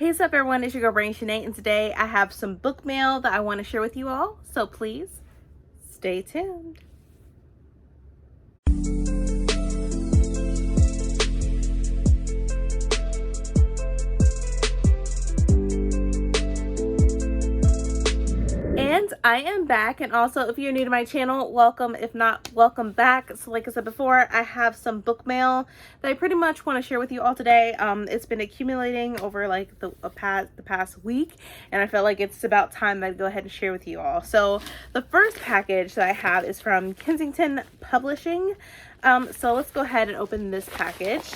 Hey, what's up everyone, it's your girl Brain Sinead, and today I have some book mail that I want to share with you all, so please stay tuned. And I am back, and also if you're new to my channel, welcome. If not, welcome back. So like I said before, I have some book mail that I pretty much want to share with you all today. It's been accumulating over like the past week, and I felt like it's about time that I go ahead and share with you all. So the first package that I have is from Kensington Publishing. So let's go ahead and open this package.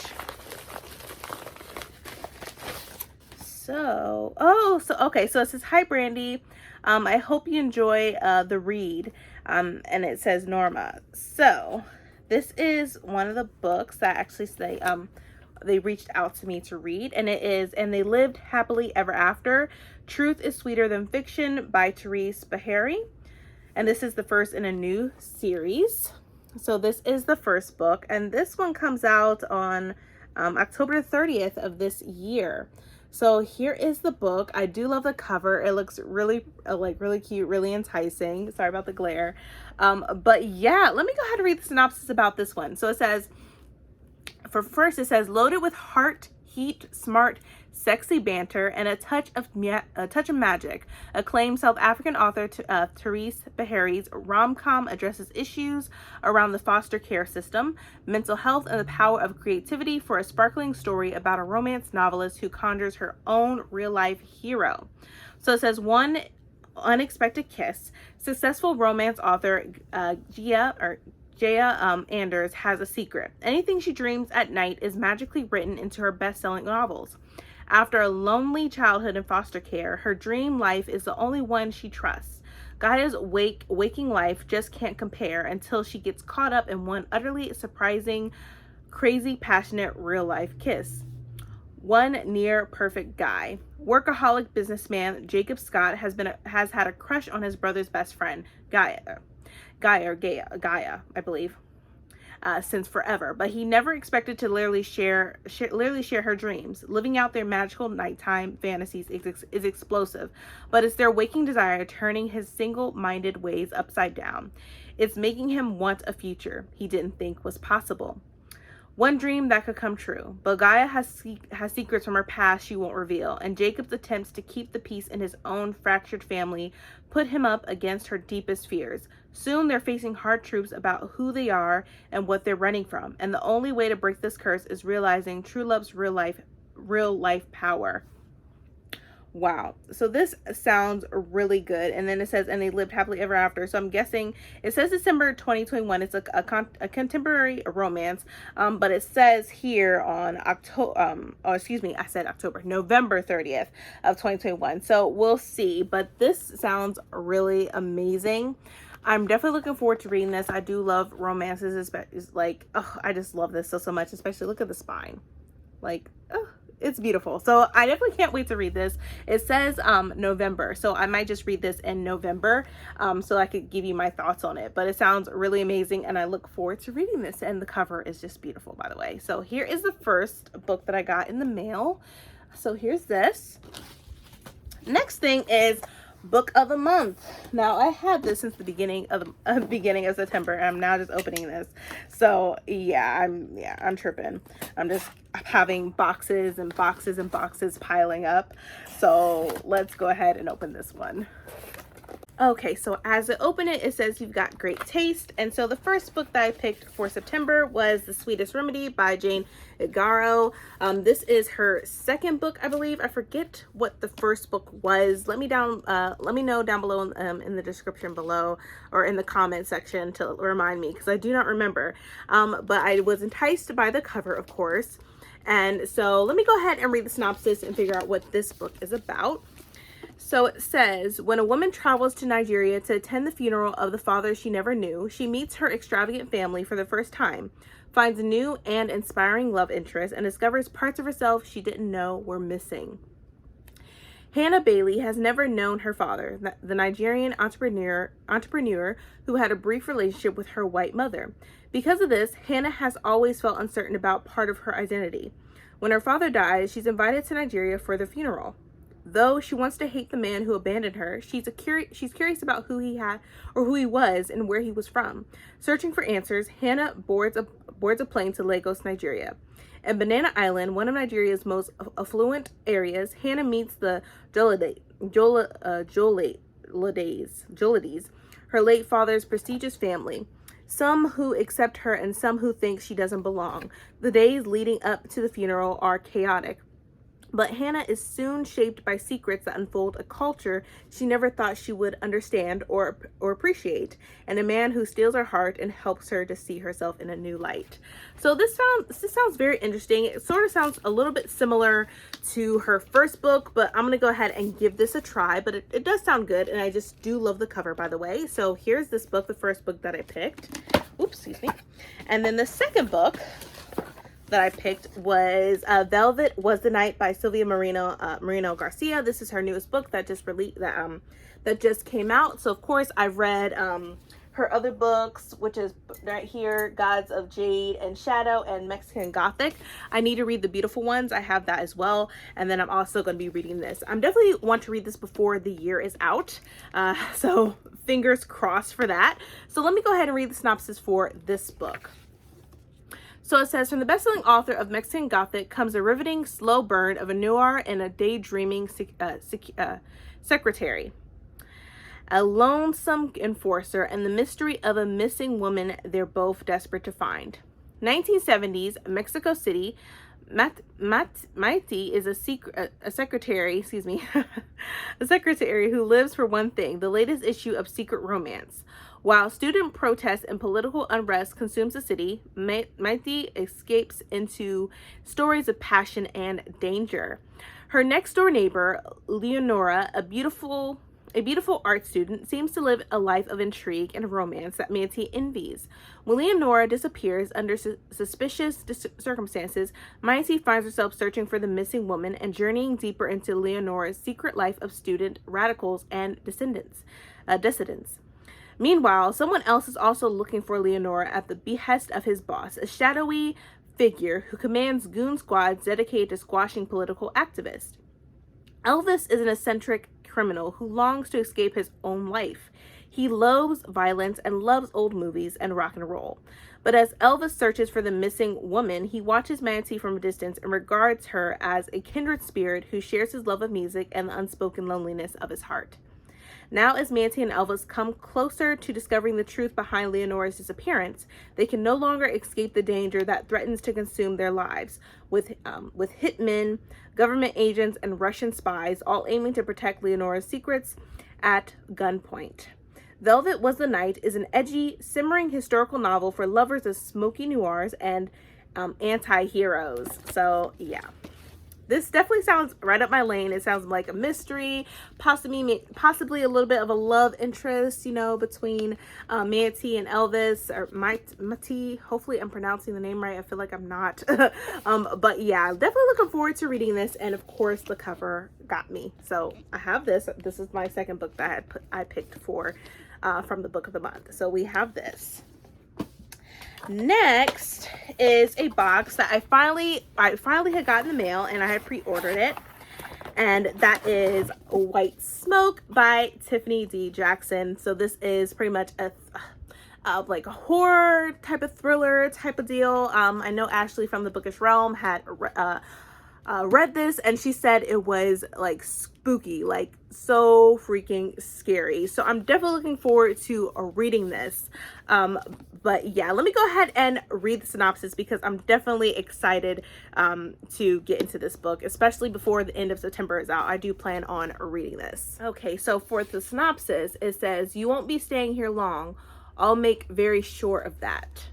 Okay, so it says, "Hi Brandy, I hope you enjoy the read," and it says Norma. So this is one of the books that actually they reached out to me to read, and it is "And They Lived Happily Ever After, Truth is Sweeter Than Fiction" by Therese Beharry, and this is the first in a new series. So this is the first book, and this one comes out on October 30th of this year. So here is the book. I do love the cover. It looks really really cute, really enticing. Sorry about the glare. But yeah, let me go ahead and read the synopsis about this one. So it says, it says, "Loaded with heart, heat, smart, sexy banter, and a touch of magic, acclaimed South African author Therese Beharry's rom-com addresses issues around the foster care system, mental health, and the power of creativity for a sparkling story about a romance novelist who conjures her own real-life hero." So it says, "One unexpected kiss. Successful romance author Jaya Anders has a secret. Anything she dreams at night is magically written into her best-selling novels. After a lonely childhood in foster care, her dream life is the only one she trusts. Gaia's waking life just can't compare until she gets caught up in one utterly surprising, crazy, passionate, real-life kiss. One near perfect guy. Workaholic businessman Jacob Scott has had a crush on his brother's best friend, Gaia, I believe, since forever, but he never expected to literally share her dreams. Living out their magical nighttime fantasies is explosive, but it's their waking desire turning his single-minded ways upside down. It's making him want a future he didn't think was possible. One dream that could come true, but Gaia has secrets from her past she won't reveal, and Jacob's attempts to keep the peace in his own fractured family put him up against her deepest fears. Soon they're facing hard truths about who they are and what they're running from, and the only way to break this curse is realizing true love's real life power." Wow. So this sounds really good. And then it says, "And they lived happily ever after." So I'm guessing it says December 2021. It's a contemporary romance. But it says here on November 30th of 2021. So we'll see. But this sounds really amazing. I'm definitely looking forward to reading this. I do love romances. I just love this so much. Especially look at the spine. It's beautiful. So I definitely can't wait to read this. It says November, so I might just read this in November so I could give you my thoughts on it. But it sounds really amazing, and I look forward to reading this. And the cover is just beautiful, by the way. So here is the first book that I got in the mail. So here's this. Next thing is book of the month. Now I had this since the beginning of September, and I'm now just opening this. So yeah, I'm tripping. I'm just having boxes and boxes and boxes piling up. So let's go ahead and open this one. Okay, so as I open it, it says, "You've got great taste." And so the first book that I picked for September was The Sweetest Remedy by Jane Igharo. This is her second book, I believe. I forget what the first book was. Let me know down below in the description below, or in the comment section to remind me, because I do not remember. But I was enticed by the cover, of course. And so let me go ahead and read the synopsis and figure out what this book is about. So it says, "When a woman travels to Nigeria to attend the funeral of the father she never knew, she meets her extravagant family for the first time, finds a new and inspiring love interest, and discovers parts of herself she didn't know were missing." Hannah Bailey has never known her father, the Nigerian entrepreneur who had a brief relationship with her white mother. Because of this, Hannah has always felt uncertain about part of her identity. When her father dies, she's invited to Nigeria for the funeral. Though she wants to hate the man who abandoned her, she's curious about who he was and where he was from. Searching for answers, Hannah boards a plane to Lagos, Nigeria. In Banana Island, one of Nigeria's most affluent areas, Hannah meets the Jolades, her late father's prestigious family. Some who accept her and some who think she doesn't belong. The days leading up to the funeral are chaotic. But Hannah is soon shaped by secrets that unfold a culture she never thought she would understand or appreciate, and a man who steals her heart and helps her to see herself in a new light. So this sounds very interesting. It sort of sounds a little bit similar to her first book, but I'm gonna go ahead and give this a try. But it does sound good, and I just do love the cover, by the way. So here's this book, the first book that I picked. Oops, excuse me. And then the second book that I picked was Velvet Was the Night by Sylvia Moreno Garcia. This is her newest book that just that just came out. So of course I've read her other books, which is right here, Gods of Jade and Shadow and Mexican Gothic. I need to read The Beautiful Ones. I have that as well. And then I'm also going to be reading this. I'm definitely want to read this before the year is out. So fingers crossed for that. So let me go ahead and read the synopsis for this book. So it says, from the best-selling author of Mexican Gothic comes a riveting slow burn of a noir and a daydreaming secretary, a lonesome enforcer, and the mystery of a missing woman they're both desperate to find. 1970s, Mexico City. Maite is a secretary, a secretary who lives for one thing, the latest issue of Secret Romance. While student protests and political unrest consumes the city, Maite escapes into stories of passion and danger. Her next-door neighbor, Leonora, a beautiful art student, seems to live a life of intrigue and romance that Maite envies. When Leonora disappears under suspicious circumstances, Maite finds herself searching for the missing woman and journeying deeper into Leonora's secret life of student radicals and dissidents. Meanwhile, someone else is also looking for Leonora at the behest of his boss, a shadowy figure who commands goon squads dedicated to squashing political activists. Elvis is an eccentric criminal who longs to escape his own life. He loathes violence and loves old movies and rock and roll. But as Elvis searches for the missing woman, he watches Maite from a distance and regards her as a kindred spirit who shares his love of music and the unspoken loneliness of his heart. Now, as Maite and Elvis come closer to discovering the truth behind Leonora's disappearance, they can no longer escape the danger that threatens to consume their lives, with hitmen, government agents, and Russian spies all aiming to protect Leonora's secrets at gunpoint. Velvet Was the Night is an edgy, simmering historical novel for lovers of smoky noirs and anti-heroes. So, yeah. This definitely sounds right up my lane. It sounds like a mystery, possibly a little bit of a love interest, between Maite and Elvis, or Maite. Hopefully I'm pronouncing the name right. I feel like I'm not. But yeah, definitely looking forward to reading this. And of course, the cover got me. So I have this. This is my second book that I picked for from the book of the month. So we have this. Next is a box that I finally had gotten in the mail, and I had pre-ordered it, and that is White Smoke by Tiffany D. Jackson. So this is pretty much like a horror type of thriller type of deal. I know Ashley from the Bookish Realm had read this, and she said it was like spooky, like so freaking scary. So I'm definitely looking forward to reading this. But yeah, let me go ahead and read the synopsis because I'm definitely excited to get into this book, especially before the end of September is out. I do plan on reading this. Okay, so for the synopsis, it says, "You won't be staying here long. I'll make very sure of that."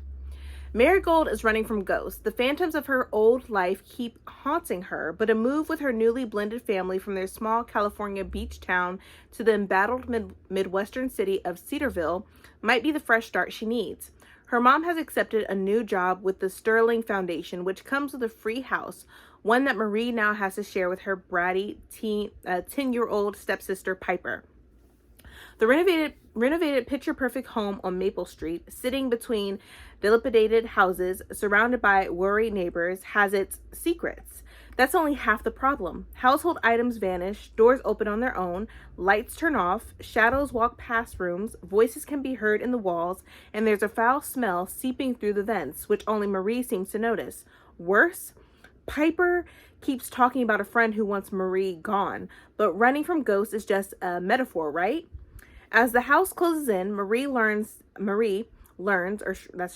Marigold is running from ghosts. The phantoms of her old life keep haunting her, but a move with her newly blended family from their small California beach town to the embattled Midwestern city of Cedarville might be the fresh start she needs. Her mom has accepted a new job with the Sterling Foundation, which comes with a free house, one that Marie now has to share with her bratty 10-year-old stepsister Piper. The renovated picture-perfect home on Maple Street, sitting between dilapidated houses, surrounded by worry neighbors, has its secrets. That's only half the problem. Household items vanish, doors open on their own, lights turn off, shadows walk past rooms, voices can be heard in the walls, and there's a foul smell seeping through the vents, which only Marie seems to notice. Worse, Piper keeps talking about a friend who wants Marie gone, but running from ghosts is just a metaphor, right? As the house closes in, Marie learns,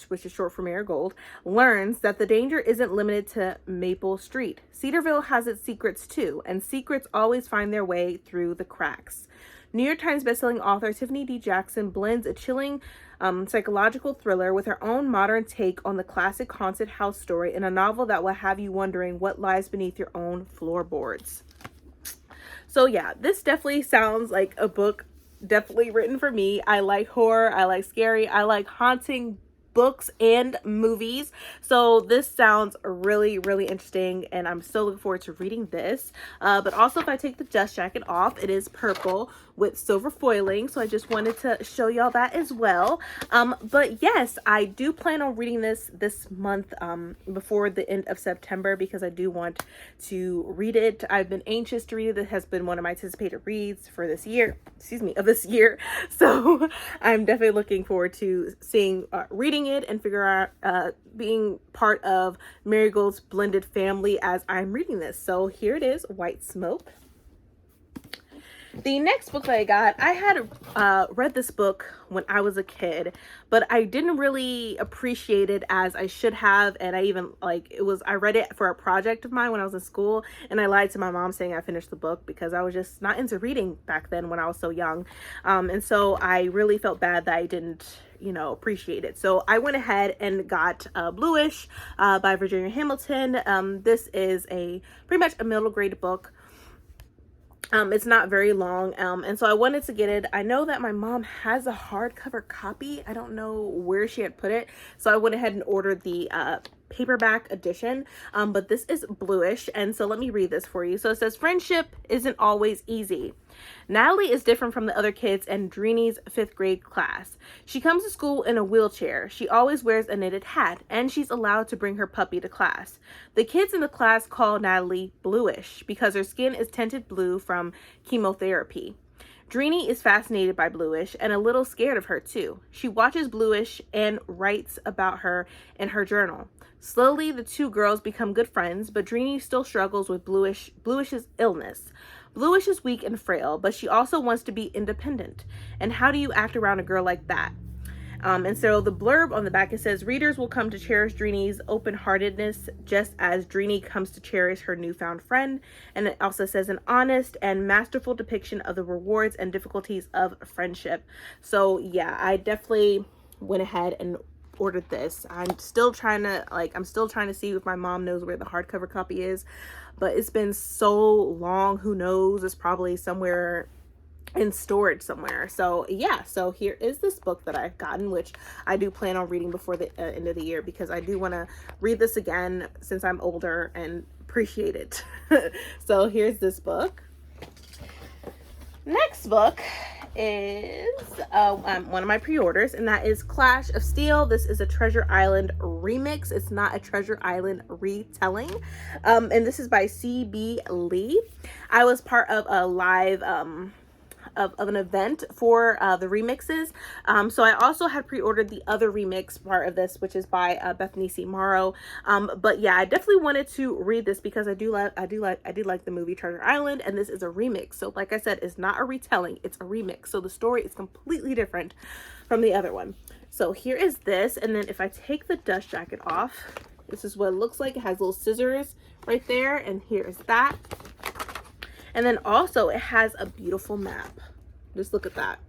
which is short for Marigold, learns that the danger isn't limited to Maple Street. Cedarville has its secrets too, and secrets always find their way through the cracks. New York Times bestselling author Tiffany D. Jackson blends a chilling psychological thriller with her own modern take on the classic haunted house story in a novel that will have you wondering what lies beneath your own floorboards. So yeah, this definitely sounds like a book definitely written for me. I like horror, I like scary, I like haunting books and movies. So this sounds really, really interesting, and I'm so looking forward to reading this. But also, if I take the dust jacket off, it is purple with silver foiling, so I just wanted to show y'all that as well. But yes, I do plan on reading this month before the end of September, because I do want to read it. I've been anxious to read it. It has been one of my anticipated reads for this year, of this year. So I'm definitely looking forward to reading it and figure out being part of Marigold's blended family as I'm reading this. So here it is, White Smoke. The next book that I got, I had read this book when I was a kid, but I didn't really appreciate it as I should have. And I read it for a project of mine when I was in school, and I lied to my mom saying I finished the book because I was just not into reading back then when I was so young. And so I really felt bad that I didn't appreciate it. So I went ahead and got Bluish by Virginia Hamilton. This is pretty much a middle grade book. It's not very long, and so I wanted to get it. I know that my mom has a hardcover copy. I don't know where she had put it, so I went ahead and ordered the paperback edition, but this is Bluish, and so let me read this for you. So it says, friendship isn't always easy. Natalie is different from the other kids in Dreeny's 5th grade class. She comes to school in a wheelchair. She always wears a knitted hat, and she's allowed to bring her puppy to class. The kids in the class call Natalie Bluish because her skin is tinted blue from chemotherapy. Dreeny is fascinated by Bluish and a little scared of her too. She watches Bluish and writes about her in her journal. Slowly, the two girls become good friends, but Dreeny still struggles with Bluish's illness. Bluish is weak and frail, but she also wants to be independent. And how do you act around a girl like that? And so the blurb on the back, it says, readers will come to cherish Dreeny's open-heartedness just as Dreeny comes to cherish her newfound friend. And it also says, an honest and masterful depiction of the rewards and difficulties of friendship. So yeah, I definitely went ahead and ordered this. I'm still trying to see if my mom knows where the hardcover copy is, but it's been so long. Who knows? It's probably somewhere in storage somewhere. So yeah, so here is this book that I've gotten, which I do plan on reading before the end of the year, because I do want to read this again since I'm older and appreciate it. So here's this book. Next book is one of my pre-orders, and that is Clash of Steel. This is a Treasure Island remix. It's not a Treasure Island retelling. And this is by C.B. Lee. I was part of a live of an event for the remixes. So I also had pre-ordered the other remix part of this, which is by Bethany C. Morrow. But yeah, I definitely wanted to read this because I do like the movie Treasure Island, and this is a remix. So like I said, it's not a retelling, it's a remix. So the story is completely different from the other one. So here is this, and then if I take the dust jacket off, this is what it looks like. It has little scissors right there, and here's that. And then also it has a beautiful map. Just look at that.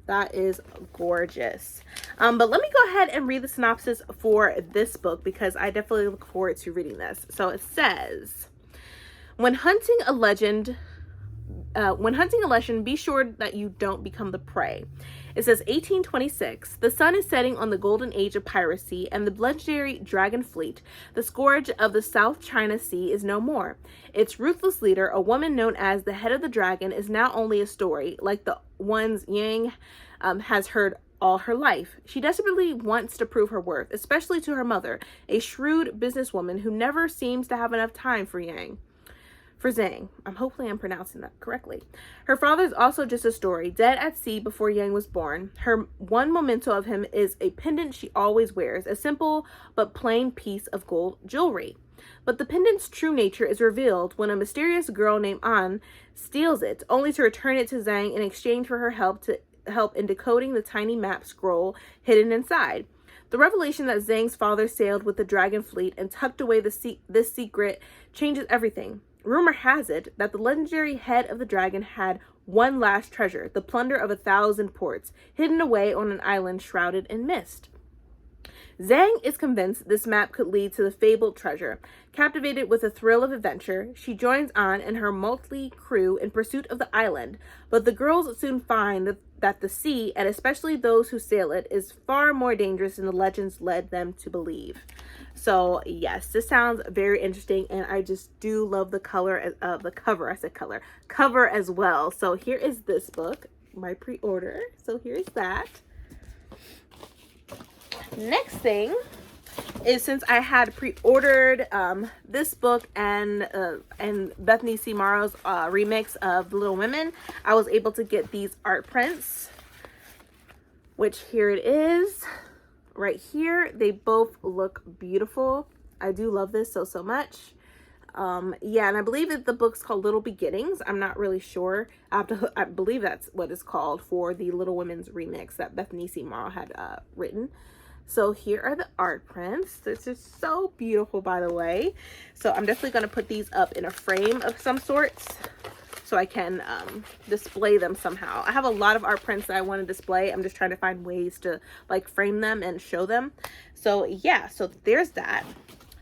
That is gorgeous. But let me go ahead and read the synopsis for this book, because I definitely look forward to reading this. So it says, when hunting a legend when hunting a lesson, be sure that you don't become the prey. It says 1826. The sun is setting on the golden age of piracy, and the legendary dragon fleet, the scourge of the South China Sea, is no more. Its ruthless leader, a woman known as the head of the dragon, is now only a story, like the ones Yang has heard all her life. She desperately wants to prove her worth, especially to her mother, a shrewd businesswoman who never seems to have enough time for Zhang. Hopefully I'm pronouncing that correctly. Her father is also just a story, dead at sea before Yang was born. Her one memento of him is a pendant she always wears, a simple but plain piece of gold jewelry. But the pendant's true nature is revealed when a mysterious girl named An steals it, only to return it to Zhang in exchange for her help in decoding the tiny map scroll hidden inside. The revelation that Zhang's father sailed with the dragon fleet and tucked away this secret changes everything. Rumor has it that the legendary head of the dragon had one last treasure, the plunder of 1,000 ports, hidden away on an island shrouded in mist. Zhang is convinced this map could lead to the fabled treasure. Captivated with the thrill of adventure, she joins An and her motley crew in pursuit of the island, but the girls soon find that the sea, and especially those who sail it, is far more dangerous than the legends led them to believe. So yes, this sounds very interesting, and I just do love the color of the cover. I said color. Cover as well. So here is this book, my pre-order. So here's that. Next thing is, since I had pre-ordered this book and Bethany C. Morrow's remix of The Little Women, I was able to get these art prints, which here it is. Right here, they both look beautiful. I do love this so much. Yeah, and I believe that the book's called Little Beginnings. I'm not really sure. I believe that's what it's called for the Little Women's remix that Bethany C. Morrow had written. So here are the art prints. This is so beautiful, by the way. So I'm definitely going to put these up in a frame of some sorts so I can display them somehow. I have a lot of art prints that I want to display. I'm just trying to find ways to like frame them and show them. So yeah, so there's that.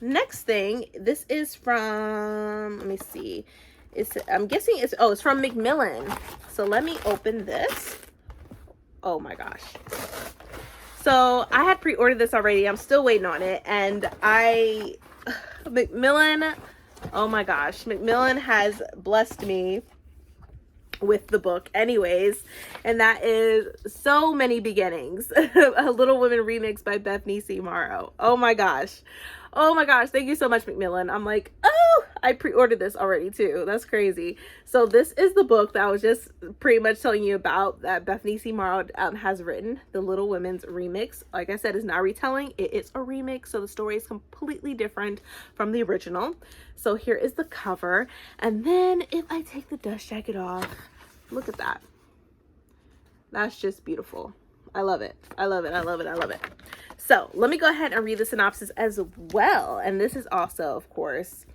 Next thing, this is from, let me see. I'm guessing it's from Macmillan. So let me open this. Oh my gosh. So I had pre-ordered this already. I'm still waiting on it. And Macmillan, oh my gosh, Macmillan has blessed me with the book anyways, and that is So Many Beginnings, a Little Women remix by Bethany C. Morrow. Oh my gosh, thank you so much, Macmillan. I'm like, oh, I pre-ordered this already too. That's crazy. So this is the book that I was just pretty much telling you about, that Bethany C. Morrow has written, the Little Women's remix. Like I said, it's not retelling, it is a remix, so the story is completely different from the original. So here is the cover, and then if I take the dust jacket off, look at that. That's just beautiful. I love it. I love it. I love it. I love it. So let me go ahead and read the synopsis as well. And this is also, of course,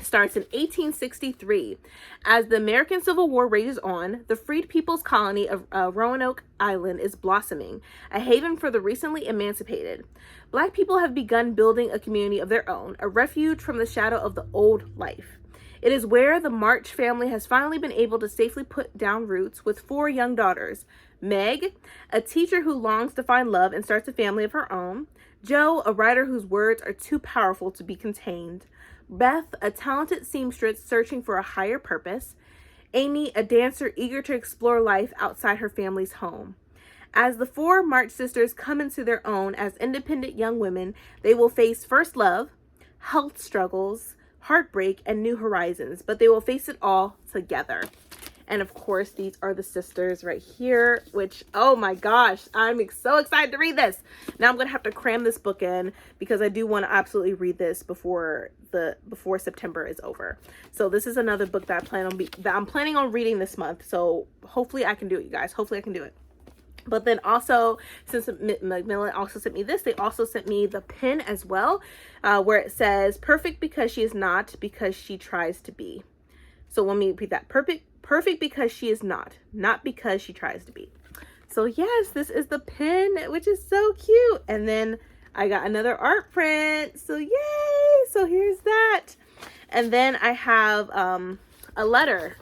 starts in 1863. As the American Civil War rages on, the freed people's colony of Roanoke Island is blossoming, a haven for the recently emancipated. Black people have begun building a community of their own, a refuge from the shadow of the old life. It is where the March family has finally been able to safely put down roots with 4 young daughters. Meg, a teacher who longs to find love and starts a family of her own. Jo, a writer whose words are too powerful to be contained. Beth, a talented seamstress searching for a higher purpose. Amy, a dancer eager to explore life outside her family's home. As the 4 March sisters come into their own as independent young women, they will face first love, health struggles, heartbreak, and new horizons, but they will face it all together. And of course, these are the sisters right here, which, oh my gosh, I'm so excited to read this. Now I'm gonna have to cram this book in because I do want to absolutely read this before September is over. So this is another book that I'm planning on reading this month. So hopefully I can do it, you guys. Hopefully I can do it. But then also, since Macmillan also sent me this, they also sent me the pin as well, where it says, perfect because she is not, because she tries to be. So let me repeat that. Perfect because she is not because she tries to be. So yes, this is the pin, which is so cute. And then I got another art print. So yay! So here's that. And then I have a letter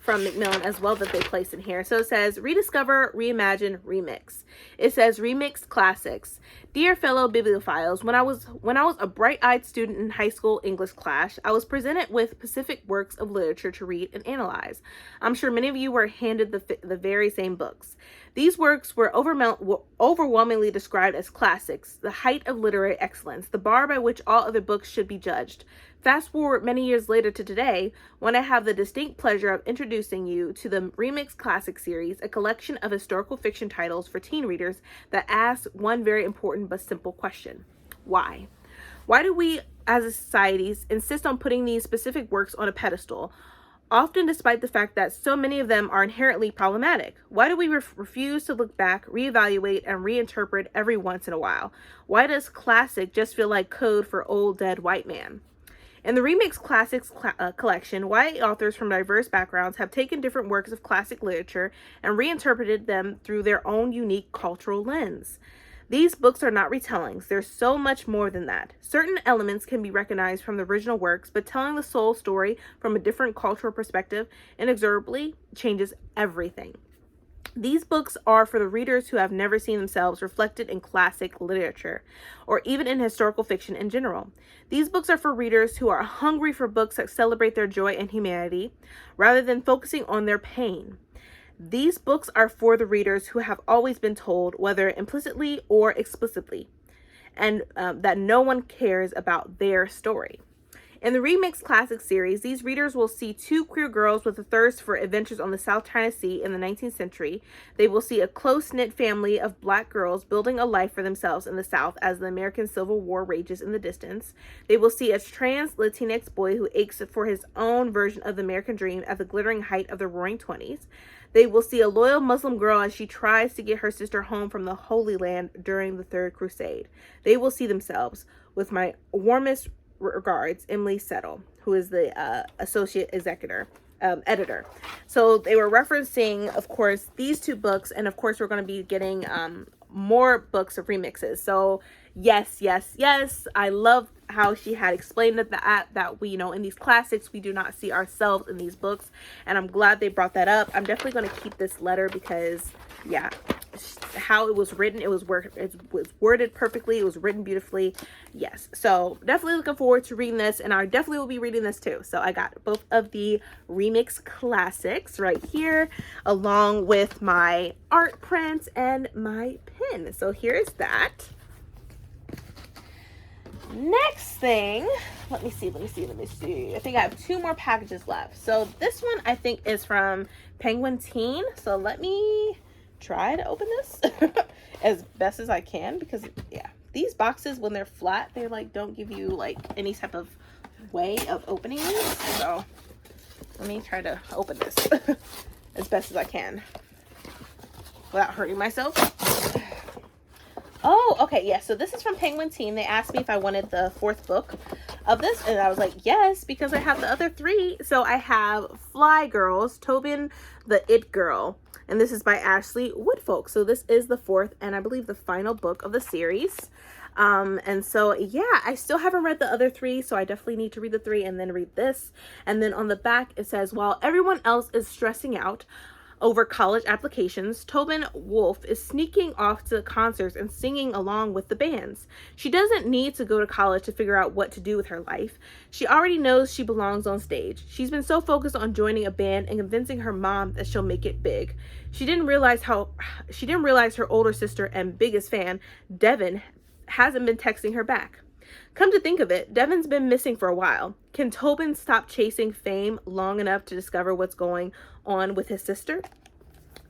from Macmillan as well that they placed in here. So it says rediscover, reimagine, remix. It says remix classics. Dear fellow bibliophiles, when I was a bright-eyed student in high school English class, I was presented with specific works of literature to read and analyze. I'm sure many of you were handed the very same books. These works were overwhelmingly described as classics, the height of literary excellence, the bar by which all other books should be judged. Fast forward many years later to today, when I have the distinct pleasure of introducing you to the Remix Classic series, a collection of historical fiction titles for teen readers that ask one very important but simple question. Why? Why do we, as a society, insist on putting these specific works on a pedestal, often despite the fact that so many of them are inherently problematic? Why do we refuse to look back, reevaluate, and reinterpret every once in a while? Why does classic just feel like code for old dead white man? In the Remix Classics collection, white authors from diverse backgrounds have taken different works of classic literature and reinterpreted them through their own unique cultural lens. These books are not retellings. There's so much more than that. Certain elements can be recognized from the original works, but telling the sole story from a different cultural perspective inexorably changes everything. These books are for the readers who have never seen themselves reflected in classic literature, or even in historical fiction in general. These books are for readers who are hungry for books that celebrate their joy and humanity, rather than focusing on their pain. These books are for the readers who have always been told, whether implicitly or explicitly, and that no one cares about their story. In the Remix Classic series, these readers will see two queer girls with a thirst for adventures on the South China Sea in the 19th century. They will see a close-knit family of Black girls building a life for themselves in the South as the American Civil War rages in the distance. They will see a trans Latinx boy who aches for his own version of the American dream at the glittering height of the Roaring 20s. They will see a loyal Muslim girl as she tries to get her sister home from the Holy Land during the Third Crusade. They will see themselves. With my warmest regards, Emily Settle, who is the associate editor. So they were referencing, of course, these two books, and of course we're going to be getting more books of remixes. So yes, I love how she had explained that we, in these classics, we do not see ourselves in these books, and I'm glad they brought that up. I'm definitely going to keep this letter because, yeah, how it was written, it was worded perfectly, it was written beautifully. Yes, so definitely looking forward to reading this, and I definitely will be reading this too. So I got both of the Remix Classics right here, along with my art prints and my pin. So here's that. Next thing, let me see. I think I have two more packages left. So this one I think is from Penguin Teen. So let me try to open this as best as I can, because yeah, these boxes, when they're flat, they like don't give you like any type of way of opening these. So let me try to open this as best as I can without hurting myself. Oh, okay, yeah, so this is from Penguin Teen. They asked me if I wanted the fourth book of this, and I was like, yes, because I have the other three. So I have Fly Girls, Tobin the It Girl, and this is by Ashley Woodfolk. So this is the fourth and I believe the final book of the series. And so, yeah, I still haven't read the other three, so I definitely need to read the three and then read this. And then on the back, it says, while everyone else is stressing out over college applications, Tobin Wolfe is sneaking off to concerts and singing along with the bands. She doesn't need to go to college to figure out what to do with her life. She already knows she belongs on stage. She's been so focused on joining a band and convincing her mom that she'll make it big. She didn't realize her older sister and biggest fan, Devin, hasn't been texting her back. Come to think of it, Devin's been missing for a while. Can Tobin stop chasing fame long enough to discover what's going on with his sister?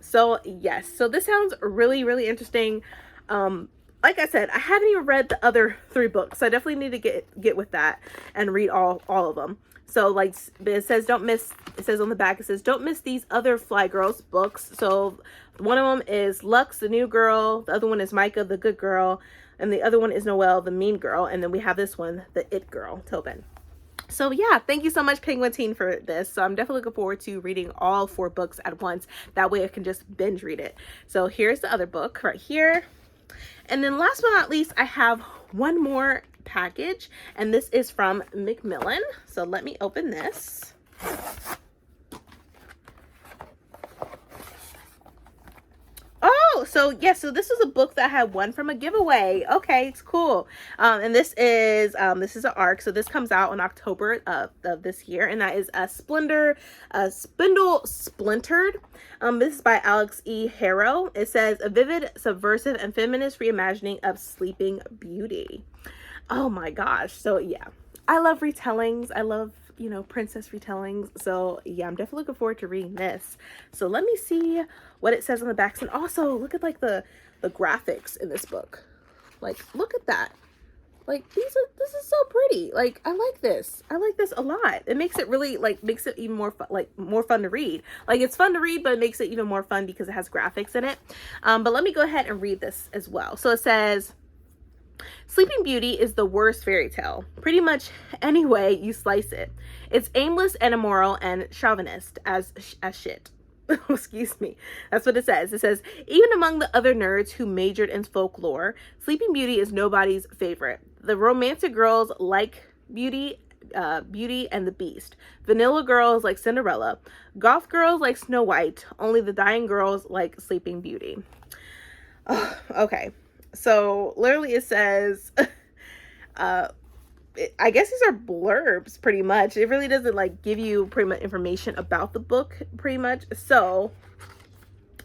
So yes, so this sounds really, really interesting. Like I said, I haven't even read the other three books, so I definitely need to get with that and read all of them. So like it says, don't miss, it says on the back, it says, don't miss these other Fly Girls books. So one of them is Lux, the new girl. The other one is Micah, the good girl. And the other one is Noelle, the mean girl. And then we have this one, the It Girl, Tobin. So yeah, thank you so much, Penguin Teen, for this. So I'm definitely looking forward to reading all 4 books at once. That way I can just binge read it. So here's the other book right here. And then last but not least, I have one more package. And this is from Macmillan. So let me open this. so this is a book that I had won from a giveaway. Okay, it's cool. And this is an ARC. So this comes out in October of this year, and that is a Spindle Splintered. This is by Alex E. Harrow. It says a vivid, subversive, and feminist reimagining of Sleeping Beauty. Oh my gosh. So yeah, I love retellings. I love, you know, princess retellings. So yeah, I'm definitely looking forward to reading this. So let me see what it says on the backs. And also look at like the graphics in this book. Like, look at that. Like, this is so pretty. Like, I like this. I like this a lot. It makes it really, like, makes it even more fun, like, more fun to read. Like, it's fun to read, but it makes it even more fun because it has graphics in it. But let me go ahead and read this as well. So it says, Sleeping Beauty is the worst fairy tale, pretty much any way you slice it. It's aimless and immoral and chauvinist as shit. Excuse me. That's what it says. It says, even among the other nerds who majored in folklore, Sleeping Beauty is nobody's favorite. The romantic girls like Beauty and the Beast. Vanilla girls like Cinderella. Goth girls like Snow White. Only the dying girls like Sleeping Beauty. Okay. So literally it says, I guess these are blurbs pretty much. It really doesn't like give you pretty much information about the book pretty much. So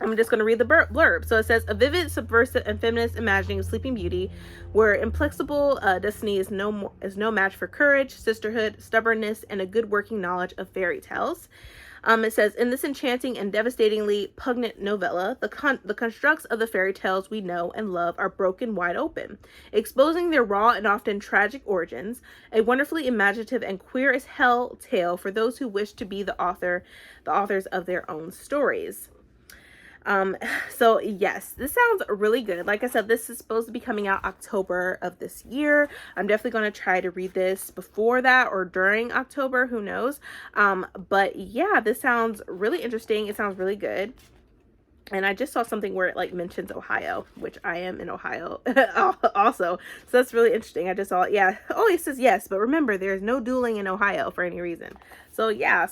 I'm just going to read the blurb. So it says, a vivid, subversive, and feminist imagining of Sleeping Beauty, where inflexible destiny is no match for courage, sisterhood, stubbornness, and a good working knowledge of fairy tales. It says, in this enchanting and devastatingly pungent novella, the constructs of the fairy tales we know and love are broken wide open, exposing their raw and often tragic origins, a wonderfully imaginative and queer as hell tale for those who wish to be the authors of their own stories. So yes, this sounds really good. Like I said, this is supposed to be coming out October of this year. I'm definitely going to try to read this before that or during October, who knows. But yeah, this sounds really interesting. It sounds really good. And I just saw something where it like mentions Ohio, which I am in Ohio also. So that's really interesting. I just saw it. Yeah. Oh, it says yes, but remember there's no dueling in Ohio for any reason. So yeah,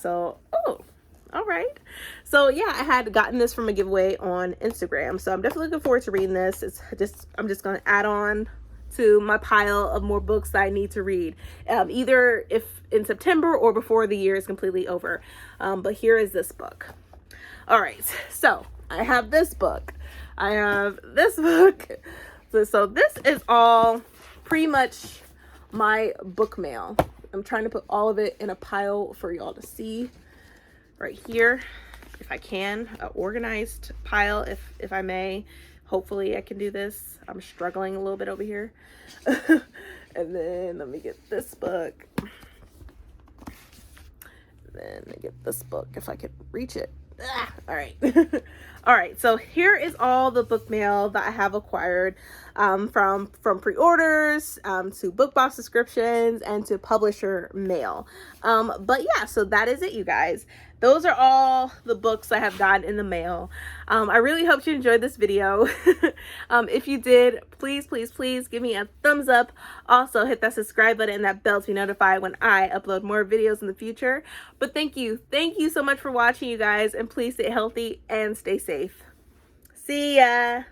all right. So yeah, I had gotten this from a giveaway on Instagram. So I'm definitely looking forward to reading this. I'm just going to add on to my pile of more books that I need to read. Either if in September or before the year is completely over. But here is this book. All right. So I have this book. I have this book. So this is all pretty much my book mail. I'm trying to put all of it in a pile for y'all to see. Right here, if I can, an organized pile, if I may. Hopefully I can do this. I'm struggling a little bit over here. And then let me get this book. Then I get this book if I can reach it. All right. All right, so here is all the book mail that I have acquired, from pre-orders to book box subscriptions and to publisher mail. But yeah, so that is it, you guys. Those are all the books I have gotten in the mail. I really hope you enjoyed this video. If you did, please give me a thumbs up. Also hit that subscribe button and that bell to be notified when I upload more videos in the future. But thank you so much for watching, you guys, and please stay healthy and stay safe. See ya.